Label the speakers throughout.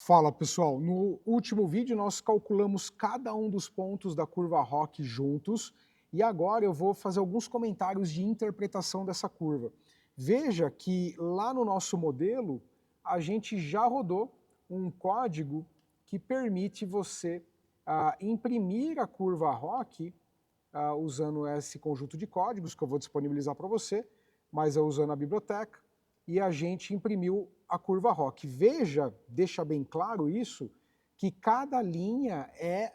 Speaker 1: Fala pessoal, no último vídeo nós calculamos cada um dos pontos da curva ROC juntos e agora eu vou fazer alguns comentários de interpretação dessa curva. Veja que lá no nosso modelo a gente já rodou um código que permite você imprimir a curva ROC usando esse conjunto de códigos que eu vou disponibilizar para você, mas é usando a biblioteca, e a gente imprimiu a curva ROC. Veja, deixa bem claro isso, que cada linha é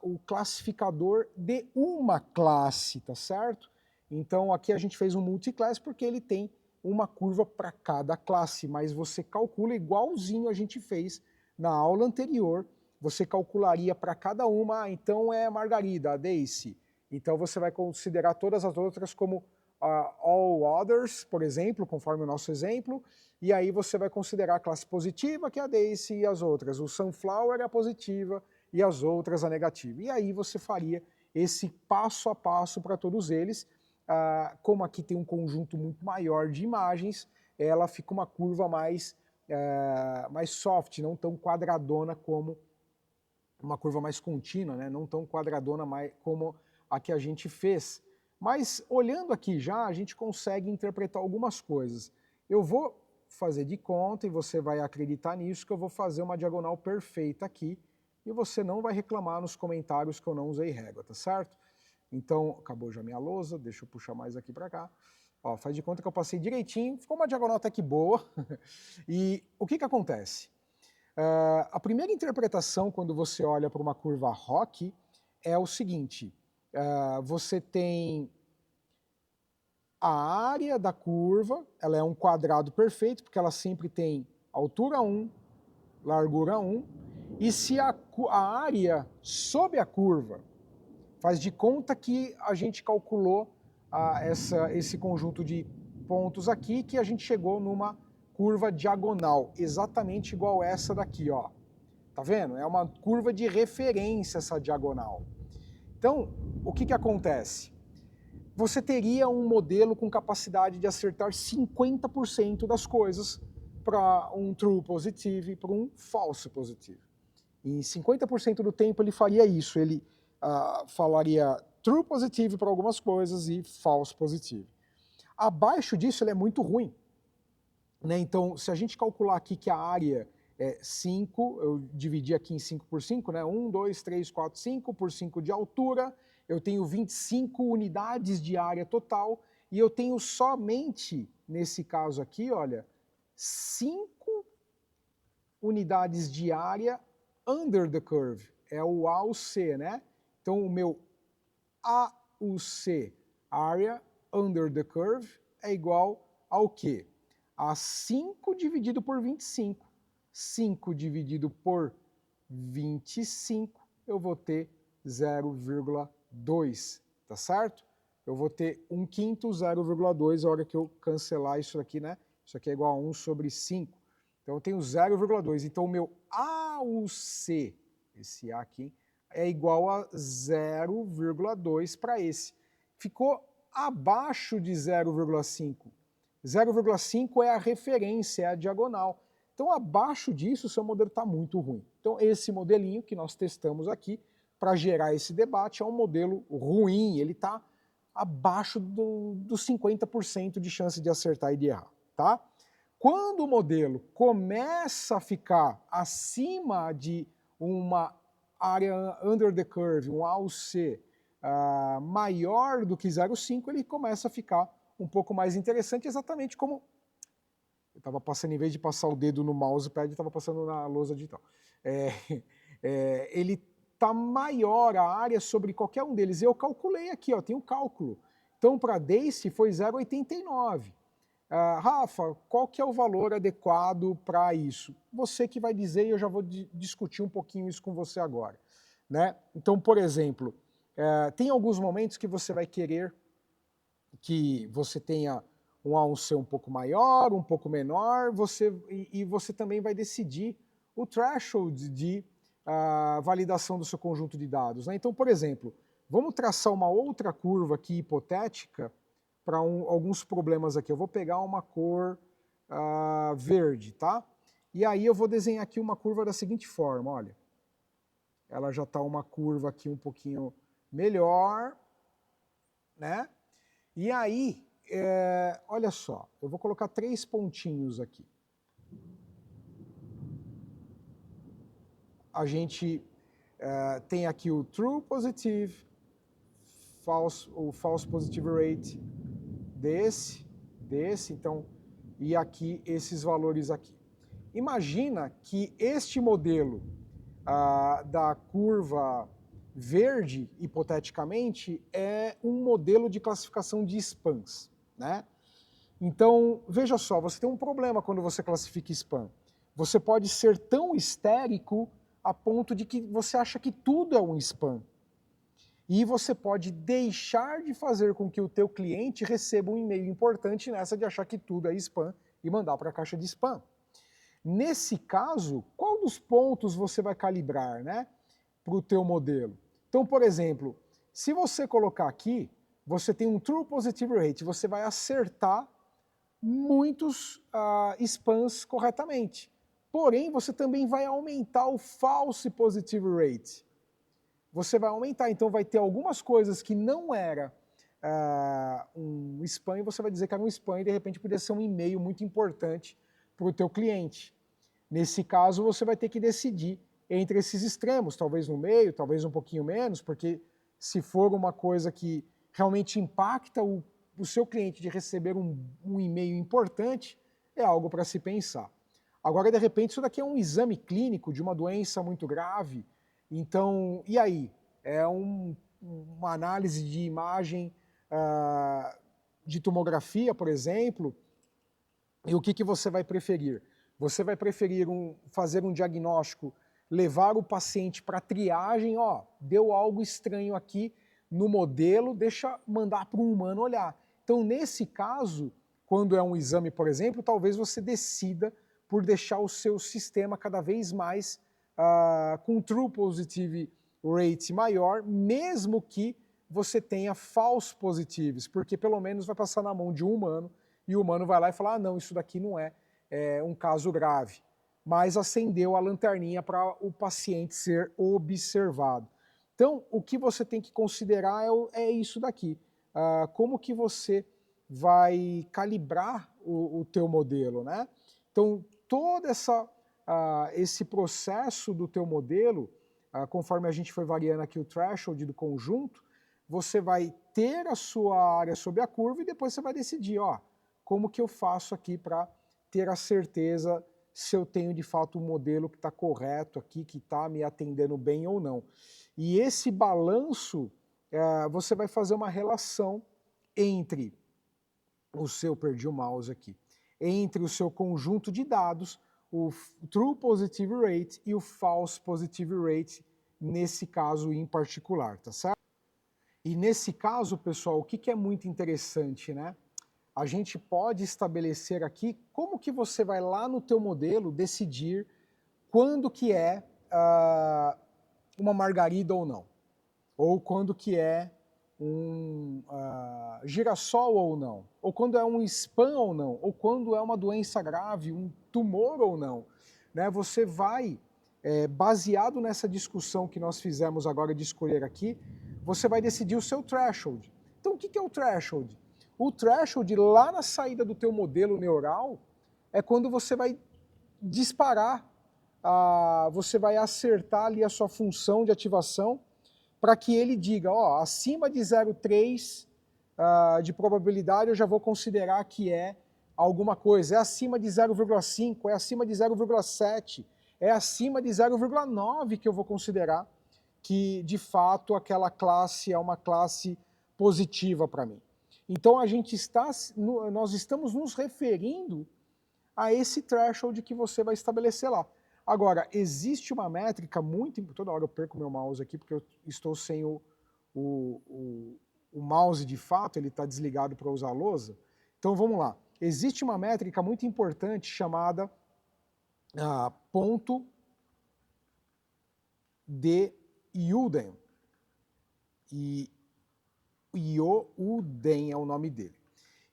Speaker 1: o classificador de uma classe, tá certo? Então aqui a gente fez um multiclass porque ele tem uma curva para cada classe, mas você calcula igualzinho a gente fez na aula anterior. Você calcularia para cada uma, então é Margarida, a Daisy. Então você vai considerar todas as outras como all others, por exemplo, conforme o nosso exemplo, e aí você vai considerar a classe positiva, que é a Daisy, e as outras. O Sunflower é a positiva e as outras a negativa. E aí você faria esse passo a passo para todos eles. Como aqui tem um conjunto muito maior de imagens, ela fica uma curva mais soft, não tão quadradona como uma curva mais contínua, né? Não tão quadradona como a que a gente fez. Mas olhando aqui já, a gente consegue interpretar algumas coisas. Eu vou fazer de conta, e você vai acreditar nisso, que eu vou fazer uma diagonal perfeita aqui, e você não vai reclamar nos comentários que eu não usei régua, tá certo? Então, acabou já minha lousa, deixa eu puxar mais aqui para cá. Ó, faz de conta que eu passei direitinho, ficou uma diagonal até que boa. E o que acontece? A primeira interpretação, quando você olha para uma curva ROC, é o seguinte: você tem a área da curva, ela é um quadrado perfeito, porque ela sempre tem altura 1, largura 1, e se a área sob a curva faz de conta que a gente calculou esse conjunto de pontos aqui, que a gente chegou numa curva diagonal, exatamente igual essa daqui, ó. Tá vendo? É uma curva de referência essa diagonal. Então, o que acontece? Você teria um modelo com capacidade de acertar 50% das coisas para um true positive e para um false positive. Em 50% do tempo ele faria isso, ele falaria true positive para algumas coisas e false positive. Abaixo disso ele é muito ruim. Né? Então, se a gente calcular aqui que a área é 5, eu dividi aqui em 5 por 5, né? 1, 2, 3, 4, 5 por 5 de altura, eu tenho 25 unidades de área total, e eu tenho somente, nesse caso aqui, olha, 5 unidades de área under the curve, é o AUC, né? Então o meu AUC, Area Under the Curve, é igual ao quê? A 5 dividido por 25. 5 dividido por 25, eu vou ter 0,2, tá certo? Eu vou ter 1/5, 0,2, a hora que eu cancelar isso aqui, né? Isso aqui é igual a 1 sobre 5. Então eu tenho 0,2. Então o meu AUC, esse A aqui, é igual a 0,2 para esse. Ficou abaixo de 0,5. 0,5 é a referência, é a diagonal. Então, abaixo disso, o seu modelo está muito ruim. Então, esse modelinho que nós testamos aqui para gerar esse debate é um modelo ruim, ele está abaixo dos 50% de chance de acertar e de errar. Tá? Quando o modelo começa a ficar acima de uma área under the curve, um AUC, maior do que 0,5, ele começa a ficar um pouco mais interessante, exatamente como eu estava passando, em vez de passar o dedo no mousepad, eu estava passando na lousa digital. Ele está maior a área sobre qualquer um deles. Eu calculei aqui, ó, tem um cálculo. Então, para Daisy foi 0,89. Rafa, qual que é o valor adequado para isso? Você que vai dizer, e eu já vou discutir um pouquinho isso com você agora. Né? Então, por exemplo, tem alguns momentos que você vai querer que você tenha um A1C um pouco maior, um pouco menor, e você também vai decidir o threshold de validação do seu conjunto de dados. Né? Então, por exemplo, vamos traçar uma outra curva aqui hipotética para alguns problemas aqui. Eu vou pegar uma cor verde, tá? E aí eu vou desenhar aqui uma curva da seguinte forma, olha. Ela já está uma curva aqui um pouquinho melhor, né? E aí, olha só, eu vou colocar 3 pontinhos aqui. A gente tem aqui o true positive, o false positive rate desse, então, e aqui esses valores aqui. Imagina que este modelo da curva verde, hipoteticamente, é um modelo de classificação de spams, né? Então, veja só, você tem um problema quando você classifica spam. Você pode ser tão histérico a ponto de que você acha que tudo é um spam. E você pode deixar de fazer com que o teu cliente receba um e-mail importante nessa de achar que tudo é spam e mandar para a caixa de spam. Nesse caso, qual dos pontos você vai calibrar, né, para o teu modelo? Então, por exemplo, se você colocar aqui, você tem um True Positive Rate, você vai acertar muitos spams corretamente. Porém, você também vai aumentar o False Positive Rate. Você vai aumentar, então vai ter algumas coisas que não era um spam e você vai dizer que era um spam e de repente poderia ser um e-mail muito importante para o teu cliente. Nesse caso, você vai ter que decidir entre esses extremos, talvez no meio, talvez um pouquinho menos, porque se for uma coisa que realmente impacta o seu cliente de receber um e-mail importante, é algo para se pensar. Agora, de repente, isso daqui é um exame clínico de uma doença muito grave, então, e aí? É uma análise de imagem de tomografia, por exemplo, e o que você vai preferir? Você vai preferir fazer um diagnóstico, levar o paciente para triagem, ó, deu algo estranho aqui no modelo, deixa mandar para um humano olhar. Então, nesse caso, quando é um exame, por exemplo, talvez você decida por deixar o seu sistema cada vez mais com true positive rate maior, mesmo que você tenha false positives, porque pelo menos vai passar na mão de um humano e o humano vai lá e fala, não, isso daqui não é um caso grave, mas acendeu a lanterninha para o paciente ser observado. Então, o que você tem que considerar é isso daqui. Como que você vai calibrar o teu modelo, né? Então, todo esse processo do teu modelo, conforme a gente foi variando aqui o threshold do conjunto, você vai ter a sua área sob a curva e depois você vai decidir, ó, como que eu faço aqui para ter a certeza se eu tenho de fato um modelo que está correto aqui, que está me atendendo bem ou não. E esse balanço, você vai fazer uma relação entre perdi o mouse aqui, entre o seu conjunto de dados, o True Positive Rate e o False Positive Rate, nesse caso em particular, tá certo? E nesse caso, pessoal, o que é muito interessante, né? A gente pode estabelecer aqui como que você vai lá no teu modelo decidir quando que é uma margarida ou não, ou quando que é um girassol ou não, ou quando é um spam ou não, ou quando é uma doença grave, um tumor ou não. Né? Você vai, baseado nessa discussão que nós fizemos agora de escolher aqui, você vai decidir o seu threshold. Então o que é o threshold? O threshold lá na saída do teu modelo neural é quando você vai disparar, você vai acertar ali a sua função de ativação para que ele diga, ó, acima de 0,3 de probabilidade eu já vou considerar que é alguma coisa, é acima de 0,5, é acima de 0,7, é acima de 0,9 que eu vou considerar que de fato aquela classe é uma classe positiva para mim. Então nós estamos nos referindo a esse threshold que você vai estabelecer lá. Agora, existe uma métrica muito... Toda hora eu perco meu mouse aqui porque eu estou sem o mouse de fato, ele está desligado para usar a lousa. Então vamos lá. Existe uma métrica muito importante chamada ponto de Uden. E Uden é o nome dele.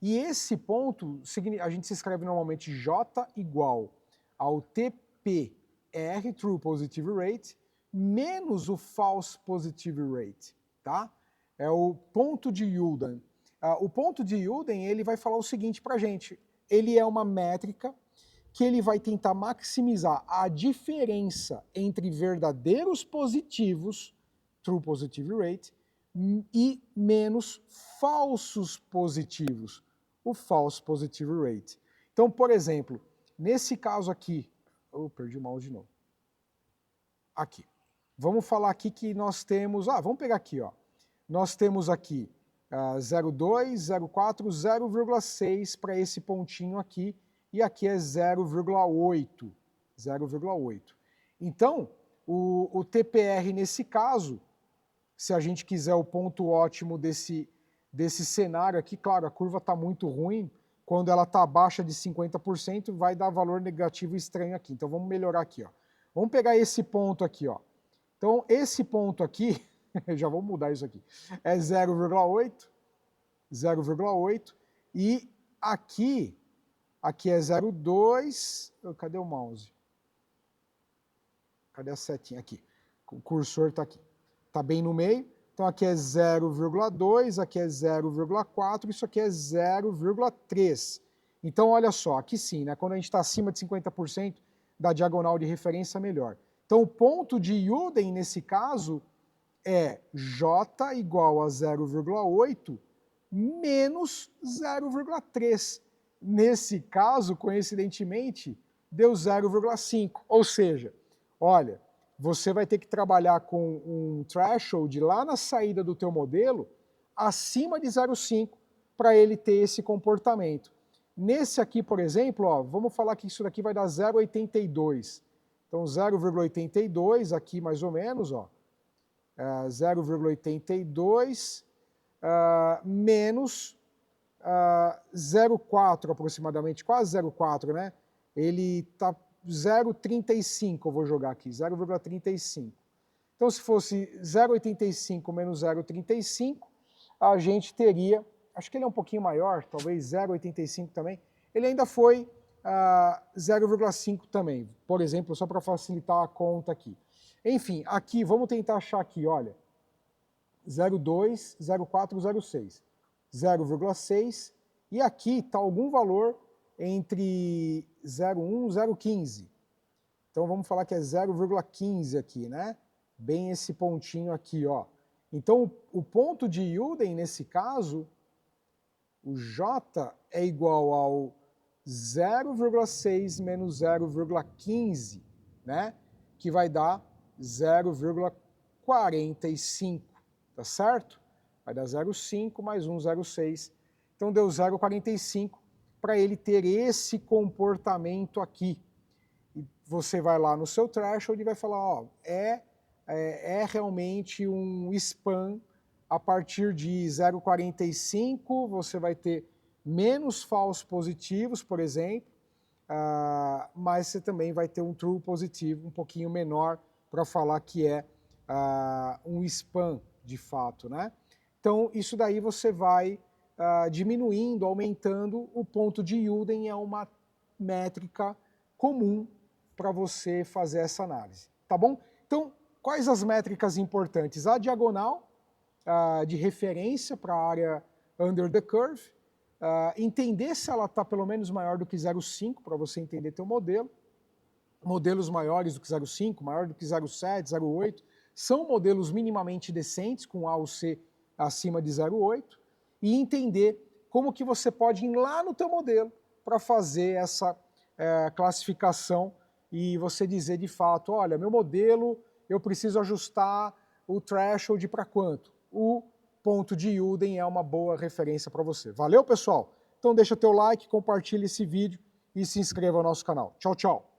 Speaker 1: E esse ponto, a gente se escreve normalmente J igual ao TPR, True Positive Rate, menos o False Positive Rate, tá? É o ponto de Youlden. O ponto de Youlden, ele vai falar o seguinte para a gente, ele é uma métrica que ele vai tentar maximizar a diferença entre verdadeiros positivos, True Positive Rate, e menos falsos positivos, o False Positive Rate. Então, por exemplo, nesse caso aqui, perdi o mouse de novo. Aqui. Vamos falar aqui que nós temos, vamos pegar aqui, ó. Nós temos aqui 0,2, 0,4, 0,6 para esse pontinho aqui, e aqui é 0,8. 0,8. Então, o TPR nesse caso, se a gente quiser o ponto ótimo desse cenário aqui, claro, a curva está muito ruim, quando ela está abaixo de 50%, vai dar valor negativo estranho aqui. Então vamos melhorar aqui, ó. Vamos pegar esse ponto aqui, ó. Então esse ponto aqui, já vou mudar isso aqui, é 0,8, 0,8, e aqui é 0,2, cadê o mouse? Cadê a setinha? Aqui, o cursor está aqui, está bem no meio, então aqui é 0,2, aqui é 0,4, isso aqui é 0,3. Então olha só, aqui sim, né, quando a gente está acima de 50% da diagonal de referência, melhor. Então o ponto de Youlden nesse caso é J igual a 0,8 menos 0,3. Nesse caso, coincidentemente, deu 0,5. Ou seja, olha, você vai ter que trabalhar com um threshold lá na saída do teu modelo acima de 0,5 para ele ter esse comportamento. Nesse aqui, por exemplo, ó, vamos falar que isso daqui vai dar 0,82. Então 0,82 aqui mais ou menos, ó, 0,82 menos 0,4 aproximadamente, quase 0,4, né? Ele está 0,35, eu vou jogar aqui, 0,35. Então se fosse 0,85 menos 0,35, a gente teria, acho que ele é um pouquinho maior, talvez 0,85 também, ele ainda foi 0,5 também, por exemplo, só para facilitar a conta aqui. Enfim, aqui, vamos tentar achar aqui, olha, 0,2, 0,4, 0,6, 0,6, e aqui está algum valor entre 0,1 e 0,15. Então vamos falar que é 0,15 aqui, né? Bem esse pontinho aqui, ó. Então o ponto de Youlden, nesse caso, o J é igual ao 0,6 menos 0,15, né? Que vai dar 0,45, tá certo? Vai dar 0,5 mais 1, 0,6. Então deu 0,45 para ele ter esse comportamento aqui. E você vai lá no seu threshold e vai falar, ó, é realmente um spam a partir de 0,45, você vai ter menos falsos positivos, por exemplo, mas você também vai ter um true positivo um pouquinho menor para falar que é um spam de fato, né? Então isso daí você vai diminuindo, aumentando, o ponto de Youlden é uma métrica comum para você fazer essa análise, tá bom? Então, quais as métricas importantes? A diagonal de referência para a área under the curve, entender se ela está pelo menos maior do que 0,5 para você entender teu modelo. Modelos maiores do que 0,5, maior do que 0,7, 0,8, são modelos minimamente decentes, com A ou C acima de 0,8, e entender como que você pode ir lá no teu modelo para fazer essa classificação e você dizer de fato, olha, meu modelo, eu preciso ajustar o threshold para quanto? O ponto de Youlden é uma boa referência para você. Valeu, pessoal? Então deixa teu like, compartilha esse vídeo e se inscreva no nosso canal. Tchau, tchau!